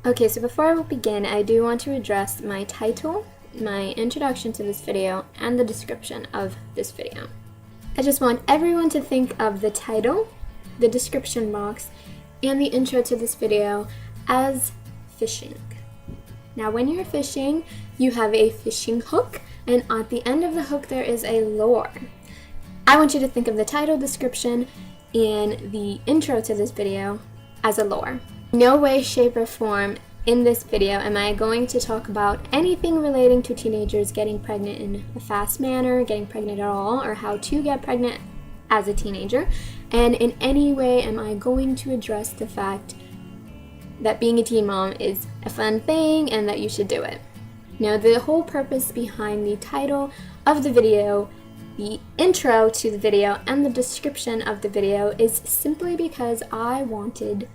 Okay, so before I begin, I do want to address my title, my introduction to this video, and the description of this video. I just want everyone to think of the title, the description box, and the intro to this video as fishing. Now, when you're fishing, you have a fishing hook, and at the end of the hook there is a lure. I want you to think of the title, description, and the intro to this video as a lure. No way, shape, or form in this video am I going to talk about anything relating to teenagers getting pregnant in a fast manner, getting pregnant at all, or how to get pregnant as a teenager. And in any way am I going to address the fact that being a teen mom is a fun thing and that you should do it. Now, the whole purpose behind the title of the video, the intro to the video, and the description of the video is simply because I wanted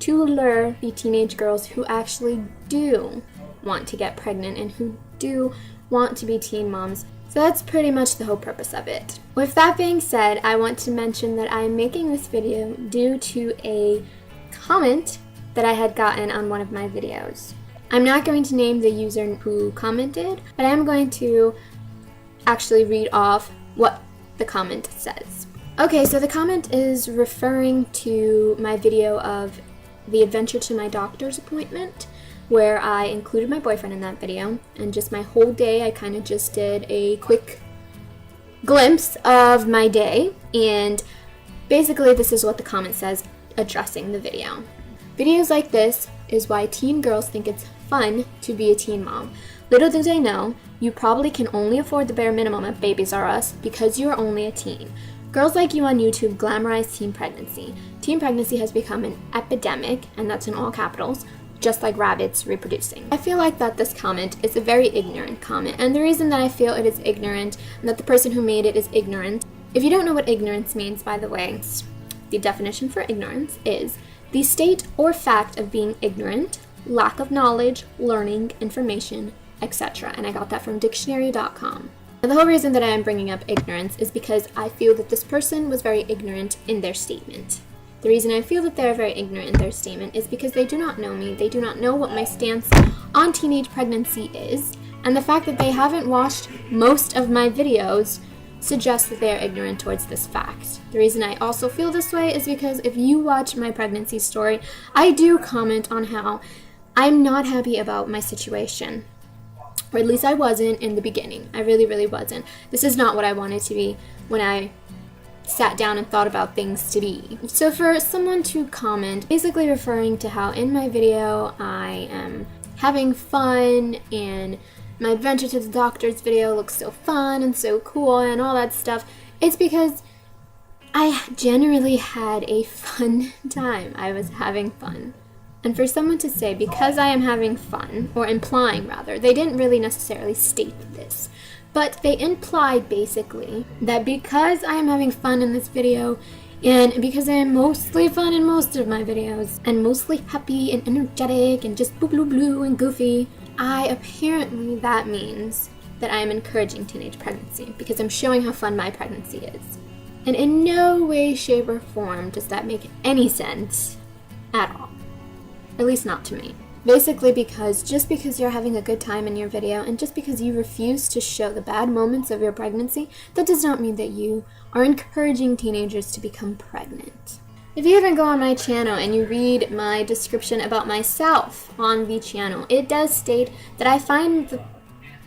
to lure the teenage girls who actually do want to get pregnant and who do want to be teen moms. So that's pretty much the whole purpose of it. With that being said, I want to mention that I'm making this video due to a comment that I had gotten on one of my videos. I'm not going to name the user who commented, but I'm going to actually read off what the comment says. Okay, so the comment is referring to my video of the adventure to my doctor's appointment, where I included my boyfriend in that video, and just my whole day. I kind of just did a quick glimpse of my day, and basically this is what the comment says addressing the video. Videos like this is why teen girls think it's fun to be a teen mom. Little do they know, you probably can only afford the bare minimum at Babies R Us because you are only a teen. Girls like you on YouTube glamorize teen pregnancy. Teen pregnancy has become an epidemic, and that's in all capitals, just like rabbits reproducing. I feel like that this comment is a very ignorant comment, and the reason that I feel it is ignorant and that the person who made it is ignorant, if you don't know what ignorance means, by the way, the definition for ignorance is the state or fact of being ignorant, lack of knowledge, learning, information, etc. And I got that from dictionary.com. And the whole reason that I am bringing up ignorance is because I feel that this person was very ignorant in their statement. The reason I feel that they're very ignorant in their statement is because they do not know me, they do not know what my stance on teenage pregnancy is, and the fact that they haven't watched most of my videos suggests that they are ignorant towards this fact. The reason I also feel this way is because if you watch my pregnancy story, I do comment on how I'm not happy about my situation. Or at least I wasn't in the beginning. I really wasn't. This is not what I wanted to be when I sat down and thought about things to be. So for someone to comment, basically referring to how in my video I am having fun and my adventure to the doctor's video looks so fun and so cool and all that stuff, it's because I generally had a fun time. I was having fun. And for someone to say, because I am having fun, or implying rather, they didn't really necessarily state this, but they implied basically that because I am having fun in this video, and because I am mostly fun in most of my videos, and mostly happy and energetic and just blue and goofy, apparently that means that I am encouraging teenage pregnancy, because I'm showing how fun my pregnancy is. And in no way, shape, or form does that make any sense at all. At least not to me. Basically because just because you're having a good time in your video and just because you refuse to show the bad moments of your pregnancy, that does not mean that you are encouraging teenagers to become pregnant. If you even go on my channel and you read my description about myself on the channel, it does state that I find the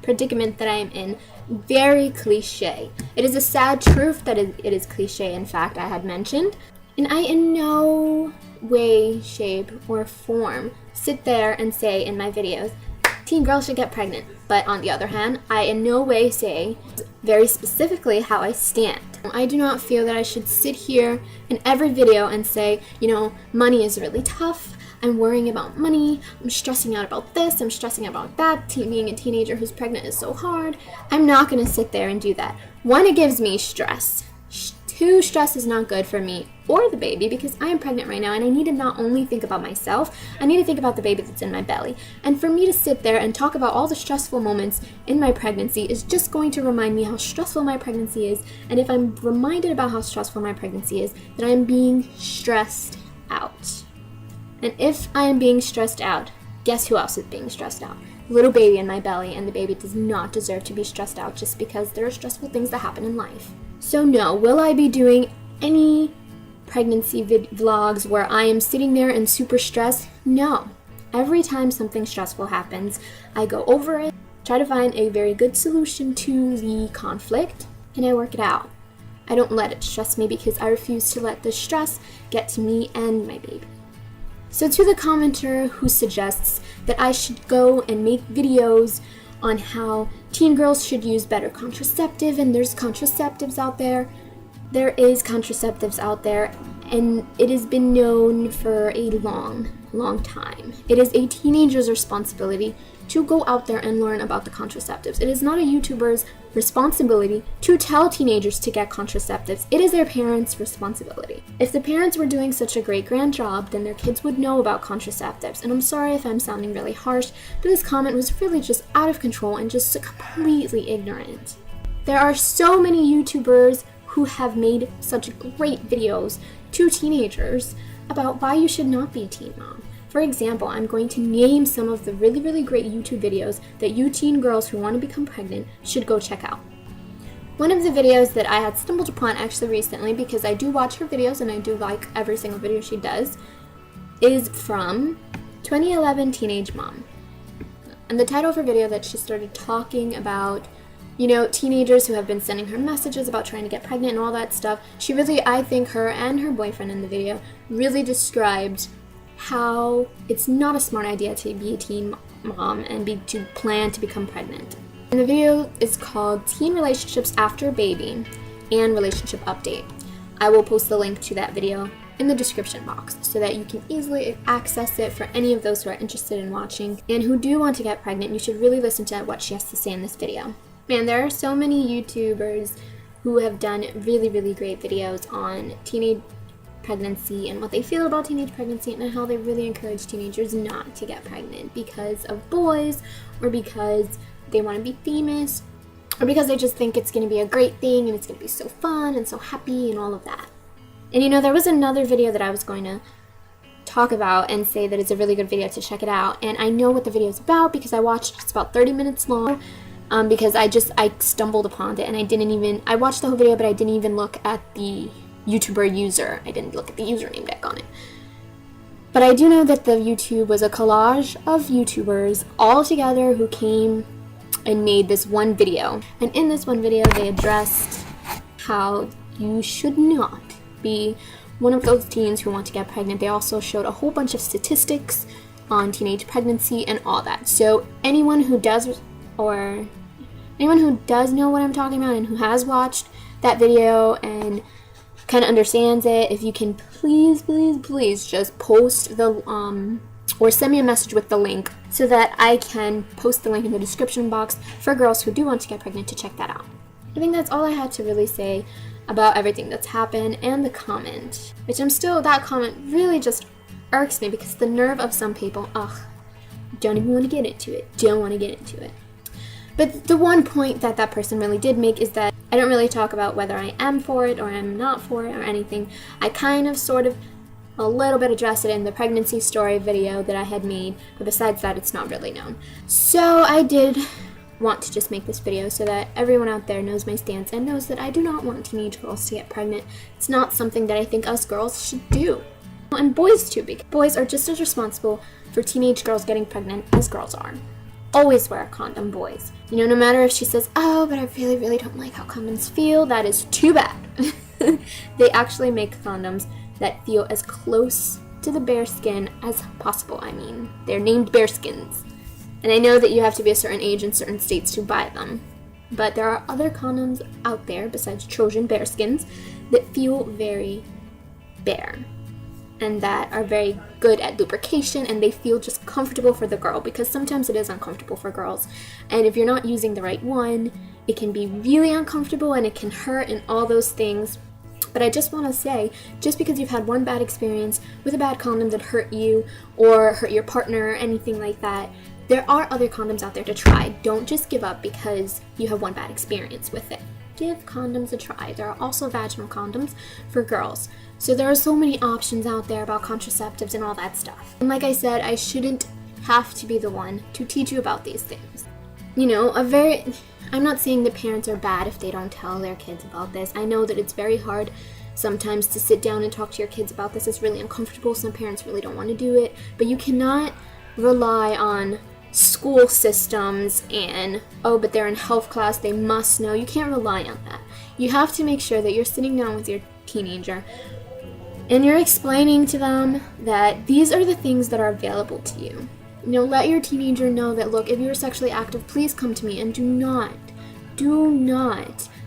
predicament that I am in very cliche. It is a sad truth that it is cliche, in fact, I had mentioned. And I in no way, shape, or form sit there and say in my videos, teen girls should get pregnant. But on the other hand, I in no way say very specifically how I stand. I do not feel that I should sit here in every video and say, money is really tough, I'm worrying about money, I'm stressing out about this, I'm stressing out about that, being a teenager who's pregnant is so hard. I'm not going to sit there and do that. One, it gives me stress. Two, stress is not good for me or the baby because I am pregnant right now and I need to not only think about myself, I need to think about the baby that's in my belly. And for me to sit there and talk about all the stressful moments in my pregnancy is just going to remind me how stressful my pregnancy is. And if I'm reminded about how stressful my pregnancy is, then I'm being stressed out. And if I am being stressed out, guess who else is being stressed out? Little baby in my belly, and the baby does not deserve to be stressed out just because there are stressful things that happen in life. So no, will I be doing any pregnancy vlogs where I am sitting there and super stressed? No. Every time something stressful happens, I go over it, try to find a very good solution to the conflict, and I work it out. I don't let it stress me because I refuse to let the stress get to me and my baby. So to the commenter who suggests that I should go and make videos on how teen girls should use better contraceptive, and there's contraceptives out there, there is contraceptives out there, and it has been known for a long time. It is a teenager's responsibility to go out there and learn about the contraceptives. It is not a YouTuber's responsibility to tell teenagers to get contraceptives. It is their parents' responsibility. If the parents were doing such a great grand job, then their kids would know about contraceptives. And I'm sorry if I'm sounding really harsh, but this comment was really just out of control and just completely ignorant. There are so many YouTubers who have made such great videos to teenagers about why you should not be a teen mom. For example, I'm going to name some of the really great YouTube videos that you teen girls who want to become pregnant should go check out. One of the videos that I had stumbled upon actually recently, because I do watch her videos and I do like every single video she does, is from 2011 Teenage Mom. And the title of her video that she started talking about, you know, teenagers who have been sending her messages about trying to get pregnant and all that stuff. She really, I think her and her boyfriend in the video really described how it's not a smart idea to be a teen mom and to plan to become pregnant. And the video is called Teen Relationships After Baby and Relationship Update. I will post the link to that video in the description box so that you can easily access it for any of those who are interested in watching and who do want to get pregnant. You should really listen to what she has to say in this video. Man, there are so many YouTubers who have done really great videos on teenage pregnancy and what they feel about teenage pregnancy and how they really encourage teenagers not to get pregnant because of boys, or because they want to be famous, or because they just think it's going to be a great thing and it's going to be so fun and so happy and all of that. And you know, there was another video that I was going to talk about and say that it's a really good video to check it out, and I know what the video is about because I watched it. It's about 30 minutes long. Because I stumbled upon it, and I watched the whole video, but I didn't even look at the YouTuber user. I didn't look at the username deck on it. But I do know that the YouTube was a collage of YouTubers all together who came and made this one video. And in this one video, they addressed how you should not be one of those teens who want to get pregnant. They also showed a whole bunch of statistics on teenage pregnancy and all that. So anyone who does know what I'm talking about and who has watched that video and kind of understands it, if you can please just post the or send me a message with the link so that I can post the link in the description box for girls who do want to get pregnant to check that out. I think that's all I had to really say about everything that's happened and the comment, which that comment really just irks me because the nerve of some people, don't even want to get into it. But the one point that person really did make is that I don't really talk about whether I am for it or I'm not for it or anything. I kind of a little bit addressed it in the pregnancy story video that I had made, but besides that, it's not really known. So I did want to just make this video so that everyone out there knows my stance and knows that I do not want teenage girls to get pregnant. It's not something that I think us girls should do. And boys too, because boys are just as responsible for teenage girls getting pregnant as girls are. Always wear a condom, boys. You know, no matter if she says, oh, but I really don't like how condoms feel, that is too bad. They actually make condoms that feel as close to the bare skin as possible. I mean, they're named bear skins. And I know that you have to be a certain age in certain states to buy them. But there are other condoms out there besides Trojan bear skins that feel very bare, and that are very good at lubrication, and they feel just comfortable for the girl, because sometimes it is uncomfortable for girls. And if you're not using the right one, it can be really uncomfortable and it can hurt and all those things. But I just want to say, just because you've had one bad experience with a bad condom that hurt you or hurt your partner or anything like that, there are other condoms out there to try. Don't just give up because you have one bad experience with it. Give condoms a try. There are also vaginal condoms for girls. So there are so many options out there about contraceptives and all that stuff. And like I said, I shouldn't have to be the one to teach you about these things. You know, I'm not saying that parents are bad if they don't tell their kids about this. I know that it's very hard sometimes to sit down and talk to your kids about this. It's really uncomfortable. Some parents really don't want to do it. But you cannot rely on school systems and, oh, but they're in health class, they must know. You can't rely on that. You have to make sure that you're sitting down with your teenager and you're explaining to them that these are the things that are available to you. You know, let your teenager know that, look, if you're sexually active, please come to me, and do not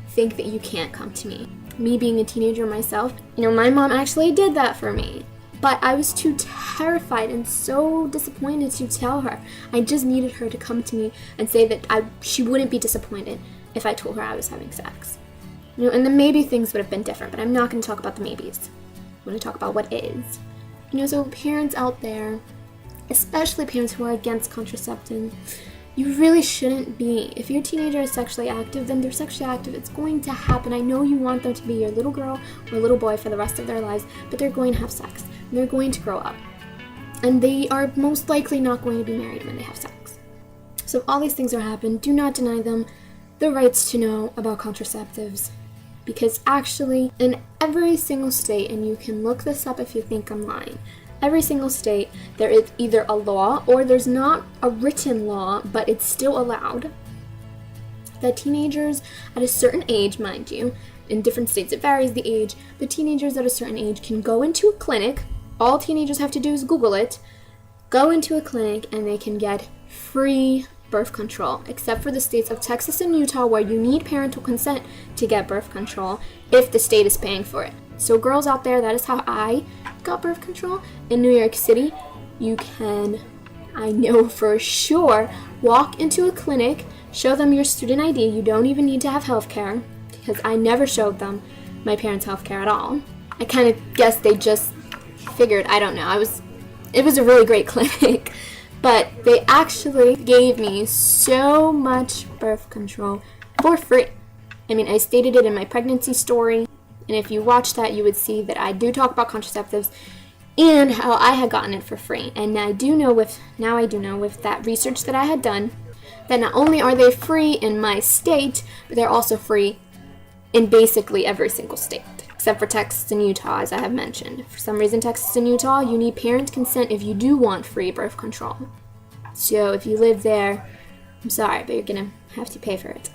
think that you can't come to me. Me being a teenager myself, you know, my mom actually did that for me. But I was too terrified and so disappointed to tell her. I just needed her to come to me and say that she wouldn't be disappointed if I told her I was having sex. You know, and then maybe things would have been different, but I'm not going to talk about the maybes. I'm going to talk about what is. You know, so parents out there, especially parents who are against contraception, you really shouldn't be. If your teenager is sexually active, then they're sexually active. It's going to happen. I know you want them to be your little girl or little boy for the rest of their lives, but they're going to have sex. They're going to grow up. And they are most likely not going to be married when they have sex. So if all these things are happening, do not deny them the rights to know about contraceptives. Because actually, in every single state, and you can look this up if you think I'm lying, every single state, there is either a law or there's not a written law, but it's still allowed, that teenagers at a certain age, mind you, in different states it varies the age, but teenagers at a certain age can go into a clinic. All teenagers have to do is Google it, go into a clinic, and they can get free birth control, except for the states of Texas and Utah where you need parental consent to get birth control if the state is paying for it. So girls out there, that is how I got birth control. In New York City, you can, I know for sure, walk into a clinic, show them your student ID. You don't even need to have health care, because I never showed them my parents' health care at all. I kind of guess they just figured, I don't know, it was a really great clinic, but they actually gave me so much birth control for free. I mean, I stated it in my pregnancy story, and if you watch that, you would see that I do talk about contraceptives and how I had gotten it for free. And I do know with that research that I had done, that not only are they free in my state, but they're also free in basically every single state, except for Texas and Utah, as I have mentioned. For some reason, Texas and Utah, you need parent consent if you do want free birth control. So if you live there, I'm sorry, but you're gonna have to pay for it.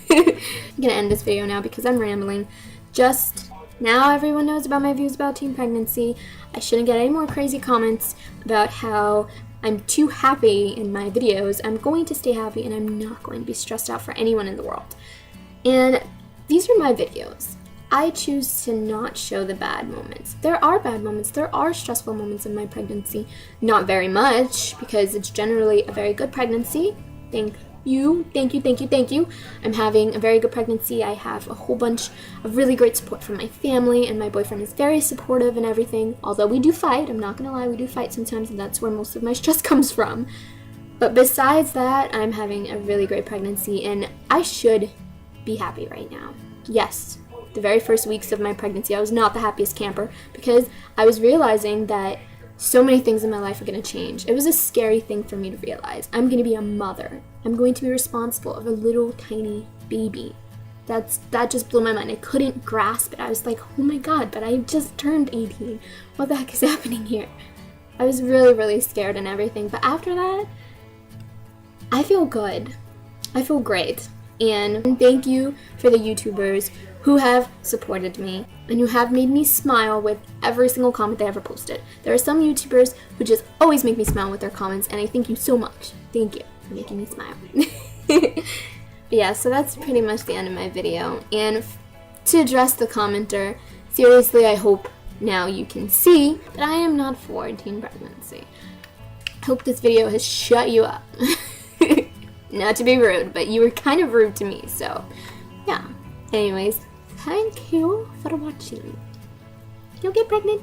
I'm gonna end this video now because I'm rambling. Just now everyone knows about my views about teen pregnancy. I shouldn't get any more crazy comments about how I'm too happy in my videos. I'm going to stay happy, and I'm not going to be stressed out for anyone in the world. And these are my videos. I choose to not show the bad moments. There are bad moments. There are stressful moments in my pregnancy. Not very much, because it's generally a very good pregnancy. Thank you. I'm having a very good pregnancy. I have a whole bunch of really great support from my family, and my boyfriend is very supportive and everything. Although we do fight, I'm not gonna lie, we do fight sometimes, and that's where most of my stress comes from. But besides that, I'm having a really great pregnancy, and I should be happy right now. Yes, the very first weeks of my pregnancy, I was not the happiest camper because I was realizing that so many things in my life are going to change. It was a scary thing for me to realize. I'm going to be a mother. I'm going to be responsible of a little tiny baby. That just blew my mind. I couldn't grasp it. I was like, oh my god, but I just turned 18. What the heck is happening here? I was really, really scared and everything. But after that, I feel good. I feel great. And thank you for the YouTubers who have supported me and who have made me smile with every single comment they ever posted. There are some YouTubers who just always make me smile with their comments, and I thank you so much. Thank you for making me smile. But yeah, so that's pretty much the end of my video. And to address the commenter, seriously, I hope now you can see that I am not for teen pregnancy. I hope this video has shut you up. Not to be rude, but you were kind of rude to me, so yeah. Anyways, thank you for watching. You'll get pregnant.